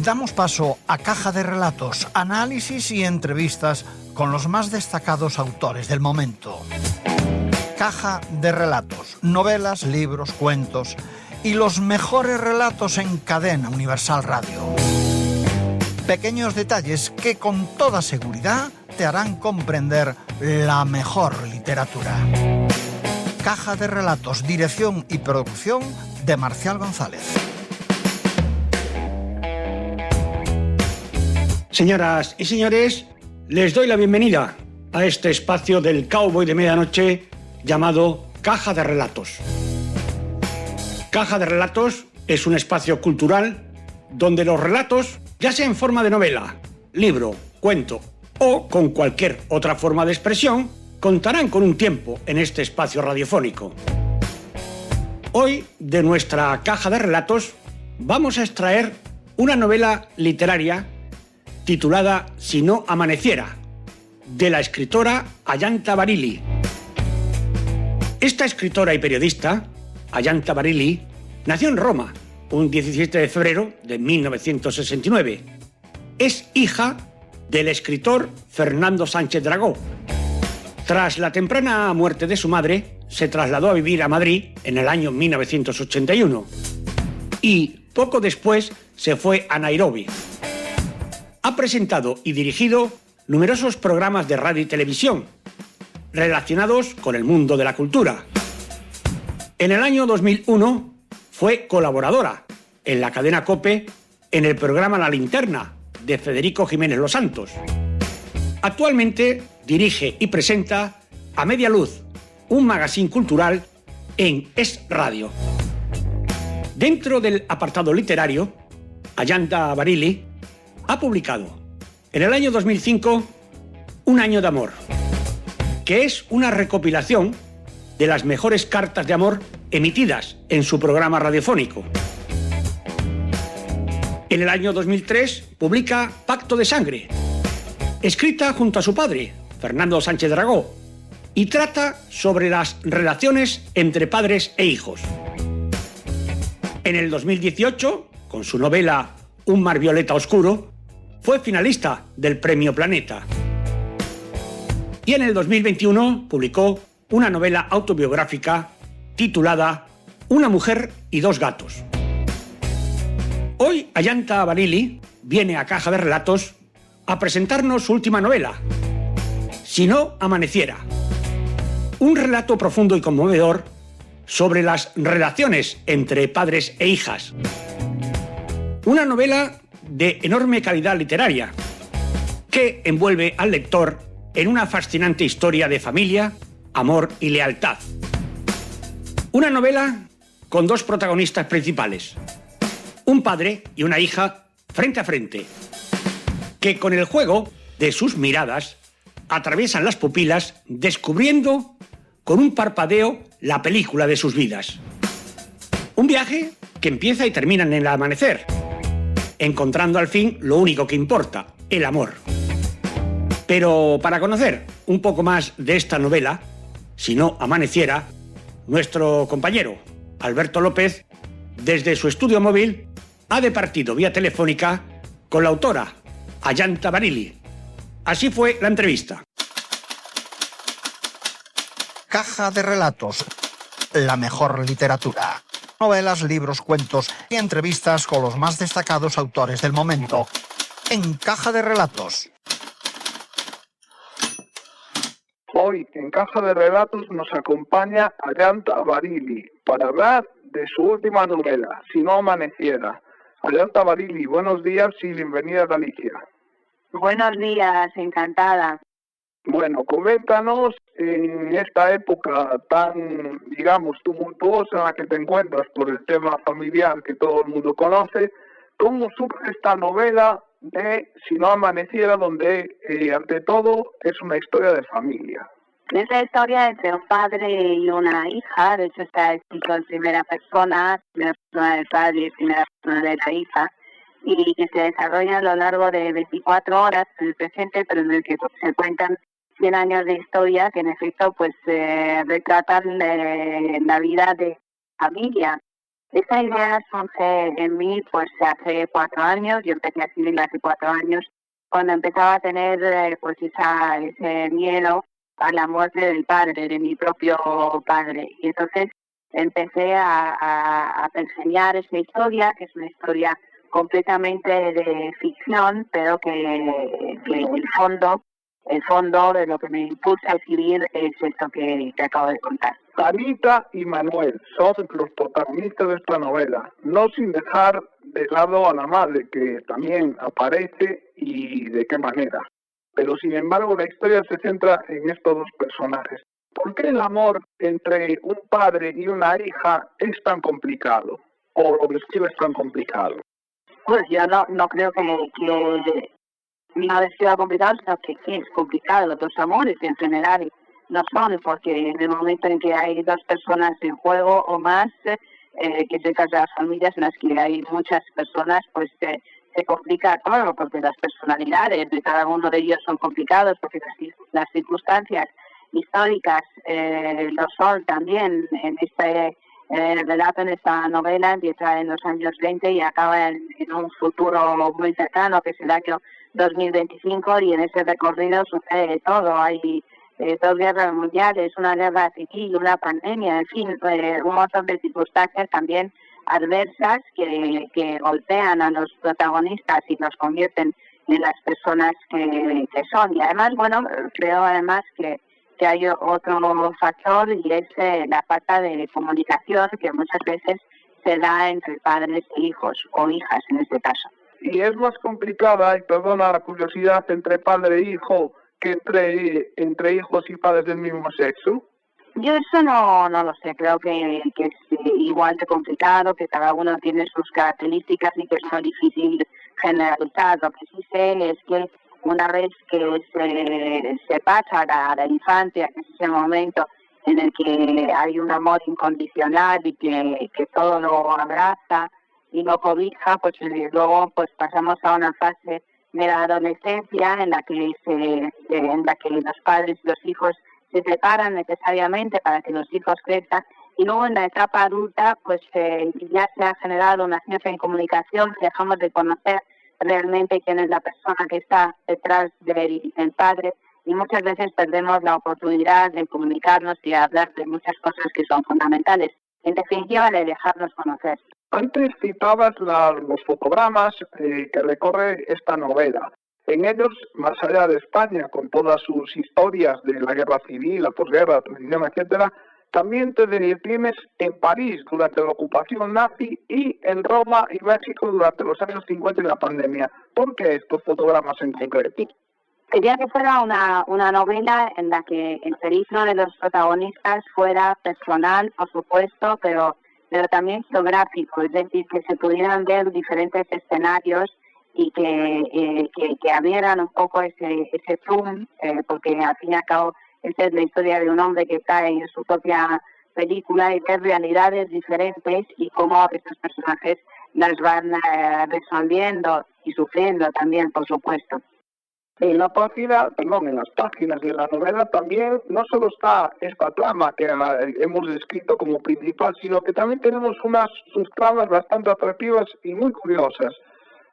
Damos paso a Caja de Relatos, análisis y entrevistas con los más destacados autores del momento. Caja de Relatos, novelas, libros, cuentos y los mejores relatos en Cadena Universal Radio. Pequeños detalles que con toda seguridad te harán comprender la mejor literatura. Caja de Relatos, dirección y producción de Marcial González. Señoras y señores, les doy la bienvenida a este espacio del Cowboy de Medianoche llamado Caja de Relatos. Caja de Relatos es un espacio cultural donde los relatos, ya sea en forma de novela, libro, cuento o con cualquier otra forma de expresión, contarán con un tiempo en este espacio radiofónico. Hoy, de nuestra Caja de Relatos, vamos a extraer una novela literaria titulada Si no amaneciera, de la escritora Ayanta Baríli. Esta escritora y periodista, Ayanta Baríli, nació en Roma un 17 de febrero de 1969. Es hija del escritor Fernando Sánchez Dragó. Tras la temprana muerte de su madre, se trasladó a vivir a Madrid en el año 1981 y poco después se fue a Nairobi. Ha presentado y dirigido numerosos programas de radio y televisión relacionados con el mundo de la cultura. En el año 2001 fue colaboradora en la cadena COPE en el programa La Linterna de Federico Jiménez Los Santos. Actualmente dirige y presenta A Media Luz, un magazín cultural en Es Radio. Dentro del apartado literario, Ayanta Baríli ha publicado en el año 2005 Un año de amor, que es una recopilación de las mejores cartas de amor emitidas en su programa radiofónico. En el año 2003 publica Pacto de Sangre, escrita junto a su padre, Fernando Sánchez Dragó, y trata sobre las relaciones entre padres e hijos. En el 2018, con su novela Un mar violeta oscuro, fue finalista del Premio Planeta. Y en el 2021 publicó una novela autobiográfica titulada Una mujer y dos gatos. Hoy Ayanta Baríli viene a Caja de Relatos a presentarnos su última novela, Si no amaneciera. Un relato profundo y conmovedor sobre las relaciones entre padres e hijas. Una novela de enorme calidad literaria que envuelve al lector en una fascinante historia de familia, amor y lealtad. Una novela con dos protagonistas principales, un padre y una hija frente a frente, que con el juego de sus miradas atraviesan las pupilas descubriendo con un parpadeo la película de sus vidas. Un viaje que empieza y termina en el amanecer, encontrando al fin lo único que importa, el amor. Pero para conocer un poco más de esta novela, Si no amaneciera, nuestro compañero Alberto López, desde su estudio móvil, ha departido vía telefónica con la autora, Ayanta Baríli. Así fue la entrevista. Caja de Relatos, la mejor literatura. Novelas, libros, cuentos y entrevistas con los más destacados autores del momento. En Caja de Relatos. Hoy en Caja de Relatos nos acompaña Ayanta Baríli para hablar de su última novela, Si no amaneciera. Ayanta Baríli, buenos días y bienvenida a Galicia. Buenos días, encantada. Bueno, coméntanos en esta época tan, digamos, tumultuosa en la que te encuentras por el tema familiar que todo el mundo conoce, ¿cómo surge esta novela de Si no amaneciera, donde ante todo es una historia de familia? Es la historia entre un padre y una hija, de hecho está escrito en primera persona del padre y primera persona de la hija, y que se desarrolla a lo largo de 24 horas en el presente, pero en el que se cuentan 100 años de historia que en efecto pues retratan la vida de familia. Esta idea surge en mí pues hace 4 años. Yo empecé a escribir hace 4 años, cuando empezaba a tener pues ese miedo a la muerte del padre, de mi propio padre. Y entonces empecé a pergeñar esa historia, que es una historia completamente de ficción, pero que el fondo de lo que me impulsa a escribir es esto que acabo de contar. Anita y Manuel son los protagonistas de esta novela, no sin dejar de lado a la madre, que también aparece y de qué manera. Pero sin embargo la historia se centra en estos dos personajes. ¿Por qué el amor entre un padre y una hija es tan complicado? ¿O lo describes tan complicado? Pues yo no creo que no describa complicado, sino que es complicado. Los amores en general no son, porque en el momento en que hay 2 personas en juego o más, que se casan las familias en las que hay muchas personas, pues se complica todo, porque las personalidades de cada uno de ellos son complicados, porque las circunstancias históricas lo son también. En este relato, en esta novela, empieza en los años 20 y acaba en un futuro muy cercano, que es el año 2025, y en ese recorrido sucede todo. Hay 2 guerras mundiales, una guerra civil, una pandemia, en fin, un montón de circunstancias también adversas que golpean a los protagonistas y los convierten en las personas que son. Y además, bueno, creo además que hay otro factor, y es la falta de comunicación que muchas veces se da entre padres e hijos, o hijas en este caso. Y es más complicada, y perdona la curiosidad, entre padre e hijo que entre hijos y padres del mismo sexo. Yo eso no lo sé, creo que es igual de complicado, que cada uno tiene sus características y que es muy difícil generalizar. Lo que sí sé es que una vez que se pasa a la infancia, que es ese momento en el que hay un amor incondicional y que todo lo abraza y lo cobija, pues luego pues pasamos a una fase de la adolescencia en la que los padres y los hijos se separan necesariamente para que los hijos crezcan, y luego en la etapa adulta pues ya se ha generado una cierta incomunicación, dejamos de conocer realmente quién es la persona que está detrás del padre, y muchas veces perdemos la oportunidad de comunicarnos y hablar de muchas cosas que son fundamentales. En definitiva, de dejarnos conocer. Antes citabas los fotogramas que recorre esta novela. En ellos, más allá de España, con todas sus historias de la guerra civil, la posguerra, la transición, etcétera, también te detienes en París durante la ocupación nazi y en Roma y México durante los años 50 y la pandemia. ¿Por qué estos fotogramas en concreto? Quería que fuera una novela en la que el peligro de los protagonistas fuera personal, por supuesto, pero también geográfico, es decir, que se pudieran ver diferentes escenarios y que abrieran un poco ese zoom, porque al fin y al cabo esta es la historia de un hombre que cae en su propia película y ver realidades diferentes y cómo estos personajes las van resolviendo y sufriendo también, por supuesto. En las páginas de la novela también no solo está esta trama que hemos descrito como principal, sino que también tenemos unas subtramas bastante atractivas y muy curiosas.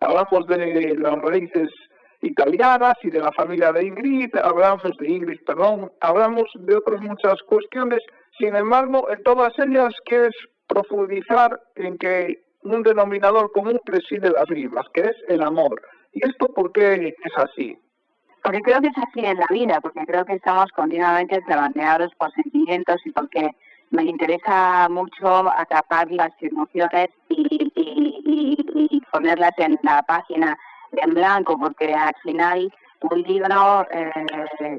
Hablamos de las raíces italianas y de la familia de Ingrid, hablamos de otras muchas cuestiones. Sin embargo, en todas ellas quieres profundizar en que un denominador común preside las mismas, que es el amor. ¿Y esto por qué es así? Porque creo que es así en la vida, porque creo que estamos continuamente zarandeados por sentimientos y porque me interesa mucho atrapar las emociones y ponerlas en la página en blanco, porque al final un libro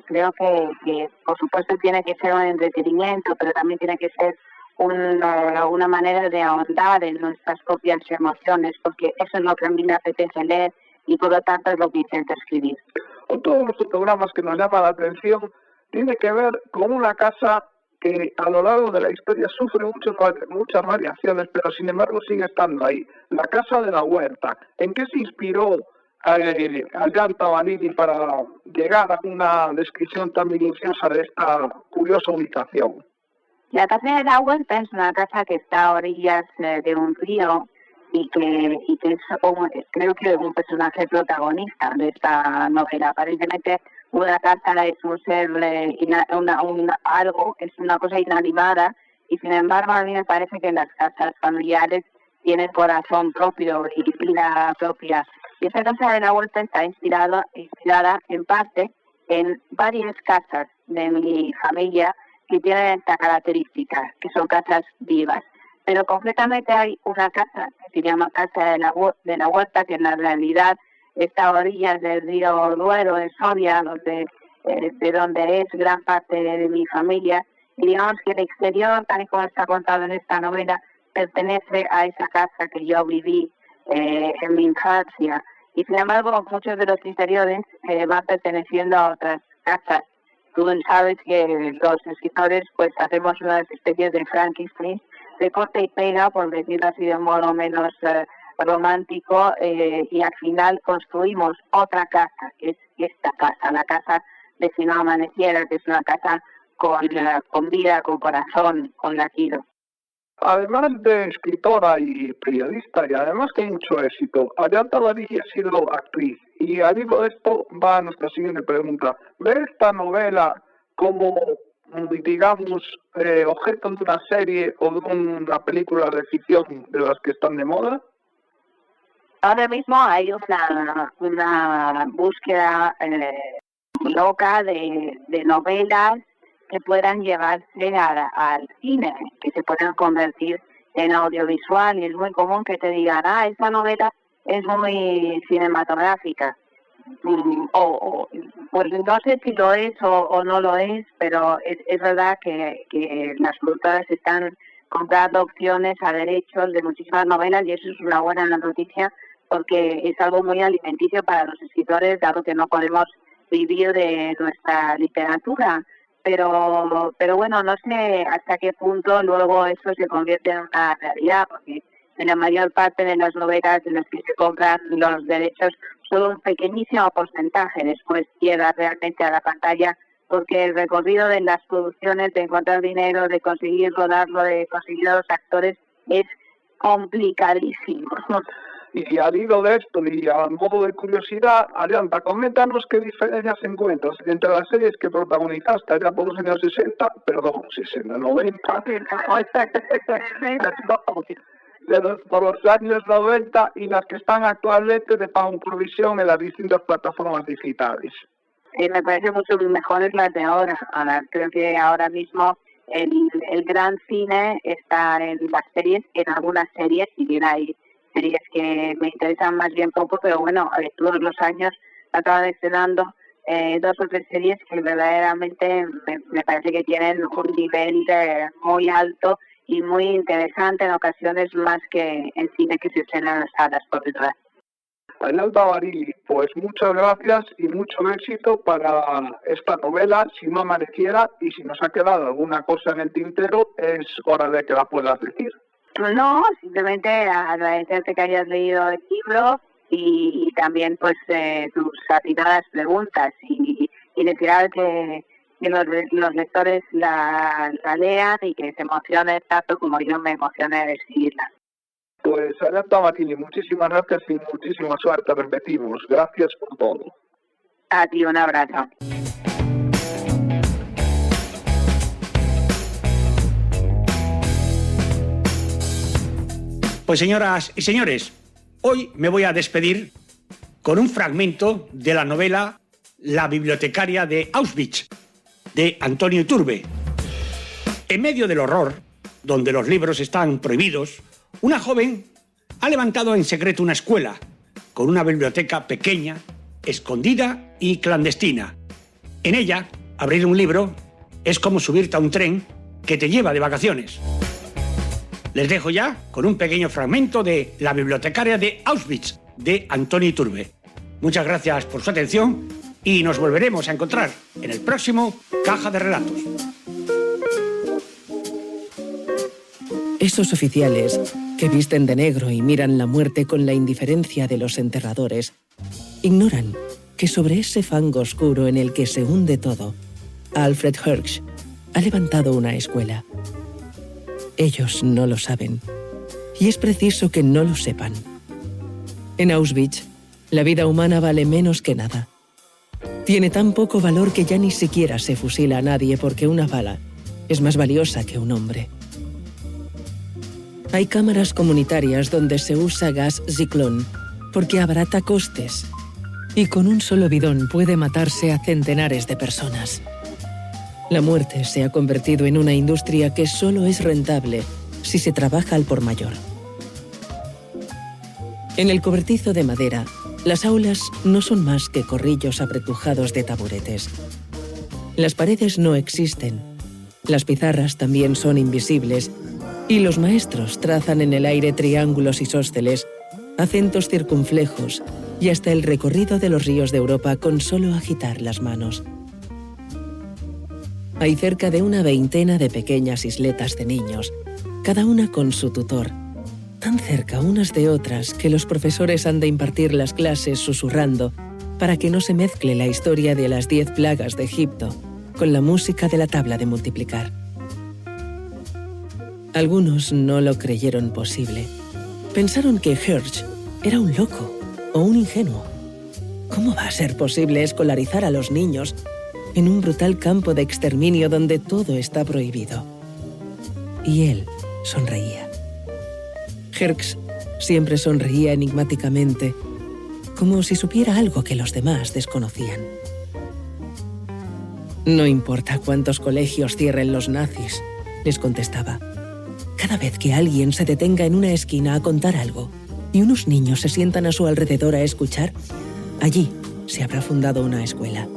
creo que por supuesto tiene que ser un entretenimiento, pero también tiene que ser una manera de ahondar en nuestras propias emociones, porque eso es lo que a mí me apetece leer y por lo tanto es lo que intento escribir. Todos los fotogramas que nos llaman la atención tiene que ver con una casa que a lo largo de la historia sufre muchas variaciones, pero sin embargo sigue estando ahí. La casa de la huerta. ¿En qué se inspiró Jan Tavanini para llegar a una descripción tan minuciosa de esta curiosa ubicación? La casa de la huerta es una casa que está a orillas de un río y que es creo que un personaje protagonista de esta novela. Aparentemente una casa es un ser, algo, es una cosa inanimada, y sin embargo a mí me parece que las casas familiares tienen corazón propio y vida propia. Y esta casa de la huerta está inspirada en parte en varias casas de mi familia que tienen esta característica, que son casas vivas. Pero concretamente hay una casa que se llama Casa de la Huerta, que en la realidad está a orillas del río Duero, en Soria, de donde es gran parte de mi familia. Y digamos que el exterior, tal y como está contado en esta novela, pertenece a esa casa que yo viví en mi infancia. Y sin embargo, muchos de los interiores van perteneciendo a otras casas. Tú sabes que los escritores pues hacemos unas especies de Frankenstein, de corte y pega, por decirlo así de un modo menos romántico, y al final construimos otra casa, que es esta casa, la casa de Si no amaneciera, que es una casa con vida, con corazón, con latido. Además de escritora y periodista, y además que hay mucho éxito, Ariadna Darín ha sido actriz. Y al hilo de esto va nuestra siguiente pregunta. ¿Ve esta novela como, digamos, objeto de una serie o de una película de ficción de las que están de moda? Ahora mismo hay una búsqueda loca de novelas que puedan llevarse al cine, que se puedan convertir en audiovisual, y es muy común que te digan, esa novela es muy cinematográfica. Pues no sé si lo es o no lo es, pero es verdad que las productoras están comprando opciones a derechos de muchísimas novelas, y eso es una buena noticia, porque es algo muy alimenticio para los escritores, dado que no podemos vivir de nuestra literatura. Pero bueno, no sé hasta qué punto luego eso se convierte en una realidad, porque en la mayor parte de las novelas en las que se compran los derechos, solo un pequeñísimo porcentaje después llega realmente a la pantalla, porque el recorrido de las producciones, de encontrar dinero, de conseguir rodarlo, de conseguir a los actores, es complicadísimo. Y al hilo de esto, y a modo de curiosidad, Ariadna, coméntanos qué diferencias encuentras entre las series que protagonizaste allá por los años 90, por los años 90, y las que están actualmente de pago por visión en las distintas plataformas digitales. Me parece mucho mejores las de ahora. Creo que ahora mismo el gran cine está en las series, en algunas series, y bien hay series que me interesan más bien poco, pero bueno, todos los años acaban estrenando 2 o 3 series que verdaderamente me parece que tienen un nivel muy alto y muy interesante, en ocasiones más que en cine que se estrena en las salas por detrás. Ariadna Darín, pues muchas gracias y mucho éxito para esta novela, Si no amaneciera, y si nos ha quedado alguna cosa en el tintero, es hora de que la puedas decir. No, simplemente agradecerte que hayas leído el libro y también pues tus atinadas preguntas, y desear que los lectores la lean y que se emocionen tanto como yo me emocioné de escribirla. Pues Ariadna Darín, muchísimas gracias y muchísima suerte, repetimos. Gracias por todo. A ti un abrazo. Pues señoras y señores, hoy me voy a despedir con un fragmento de la novela La bibliotecaria de Auschwitz, de Antonio Iturbe. En medio del horror, donde los libros están prohibidos, una joven ha levantado en secreto una escuela con una biblioteca pequeña, escondida y clandestina. En ella, abrir un libro es como subirte a un tren que te lleva de vacaciones. Les dejo ya con un pequeño fragmento de La bibliotecaria de Auschwitz, de Antonio Iturbe. Muchas gracias por su atención y nos volveremos a encontrar en el próximo Caja de Relatos. Esos oficiales que visten de negro y miran la muerte con la indiferencia de los enterradores, ignoran que sobre ese fango oscuro en el que se hunde todo, Alfred Hirsch ha levantado una escuela. Ellos no lo saben. Y es preciso que no lo sepan. En Auschwitz, la vida humana vale menos que nada. Tiene tan poco valor que ya ni siquiera se fusila a nadie porque una bala es más valiosa que un hombre. Hay cámaras comunitarias donde se usa gas Zyklon porque abarata costes y con un solo bidón puede matarse a centenares de personas. La muerte se ha convertido en una industria que solo es rentable si se trabaja al por mayor. En el cobertizo de madera, las aulas no son más que corrillos apretujados de taburetes. Las paredes no existen, las pizarras también son invisibles y los maestros trazan en el aire triángulos isósceles, acentos circunflejos y hasta el recorrido de los ríos de Europa con solo agitar las manos. Hay cerca de una veintena de pequeñas isletas de niños, cada una con su tutor, tan cerca unas de otras que los profesores han de impartir las clases susurrando para que no se mezcle la historia de las 10 plagas de Egipto con la música de la tabla de multiplicar. Algunos no lo creyeron posible. Pensaron que Hersch era un loco o un ingenuo. ¿Cómo va a ser posible escolarizar a los niños en un brutal campo de exterminio donde todo está prohibido? Y él sonreía. Hersch siempre sonreía enigmáticamente, como si supiera algo que los demás desconocían. No importa cuántos colegios cierren los nazis, les contestaba. Cada vez que alguien se detenga en una esquina a contar algo y unos niños se sientan a su alrededor a escuchar, allí se habrá fundado una escuela.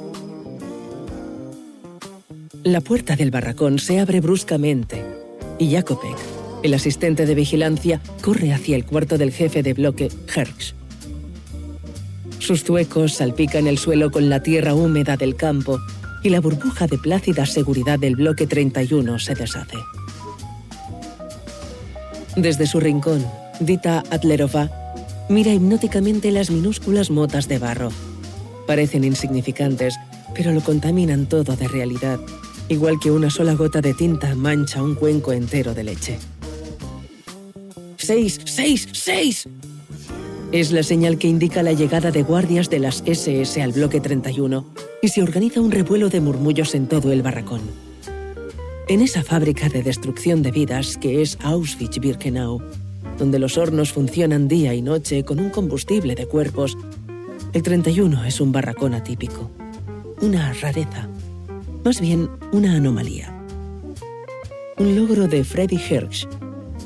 La puerta del barracón se abre bruscamente y Jakobek, el asistente de vigilancia, corre hacia el cuarto del jefe de bloque, Hersch. Sus zuecos salpican el suelo con la tierra húmeda del campo y la burbuja de plácida seguridad del bloque 31 se deshace. Desde su rincón, Dita Adlerova mira hipnóticamente las minúsculas motas de barro. Parecen insignificantes, pero lo contaminan todo de realidad, igual que una sola gota de tinta mancha un cuenco entero de leche. ¡6, 6, 6! Es la señal que indica la llegada de guardias de las SS al bloque 31 y se organiza un revuelo de murmullos en todo el barracón. En esa fábrica de destrucción de vidas que es Auschwitz-Birkenau, donde los hornos funcionan día y noche con un combustible de cuerpos, el 31 es un barracón atípico, una rareza, más bien una anomalía. Un logro de Freddy Hersch,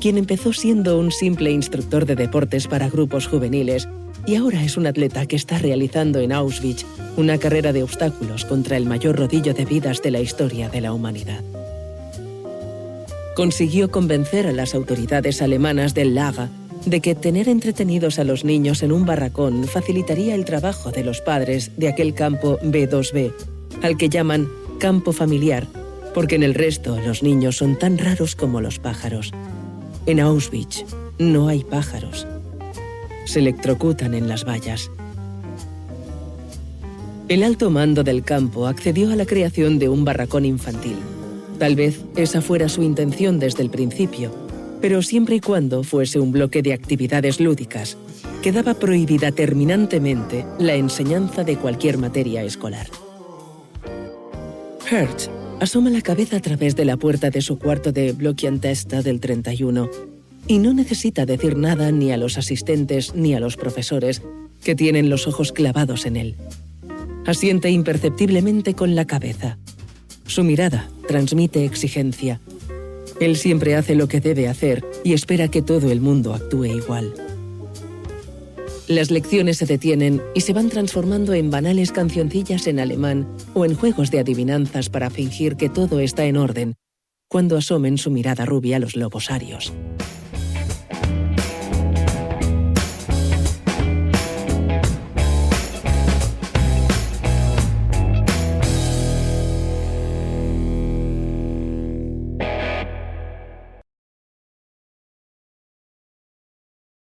quien empezó siendo un simple instructor de deportes para grupos juveniles y ahora es un atleta que está realizando en Auschwitz una carrera de obstáculos contra el mayor rodillo de vidas de la historia de la humanidad. Consiguió convencer a las autoridades alemanas del Lager de que tener entretenidos a los niños en un barracón facilitaría el trabajo de los padres de aquel campo B2B, al que llaman campo familiar, porque en el resto los niños son tan raros como los pájaros. En Auschwitz no hay pájaros. Se electrocutan en las vallas. El alto mando del campo accedió a la creación de un barracón infantil. Tal vez esa fuera su intención desde el principio, pero siempre y cuando fuese un bloque de actividades lúdicas, quedaba prohibida terminantemente la enseñanza de cualquier materia escolar. Hersch asoma la cabeza a través de la puerta de su cuarto de Blockiantesta del 31 y no necesita decir nada ni a los asistentes ni a los profesores, que tienen los ojos clavados en él. Asiente imperceptiblemente con la cabeza. Su mirada transmite exigencia. Él siempre hace lo que debe hacer y espera que todo el mundo actúe igual. Las lecciones se detienen y se van transformando en banales cancioncillas en alemán o en juegos de adivinanzas para fingir que todo está en orden, cuando asomen su mirada rubia los lobos arios.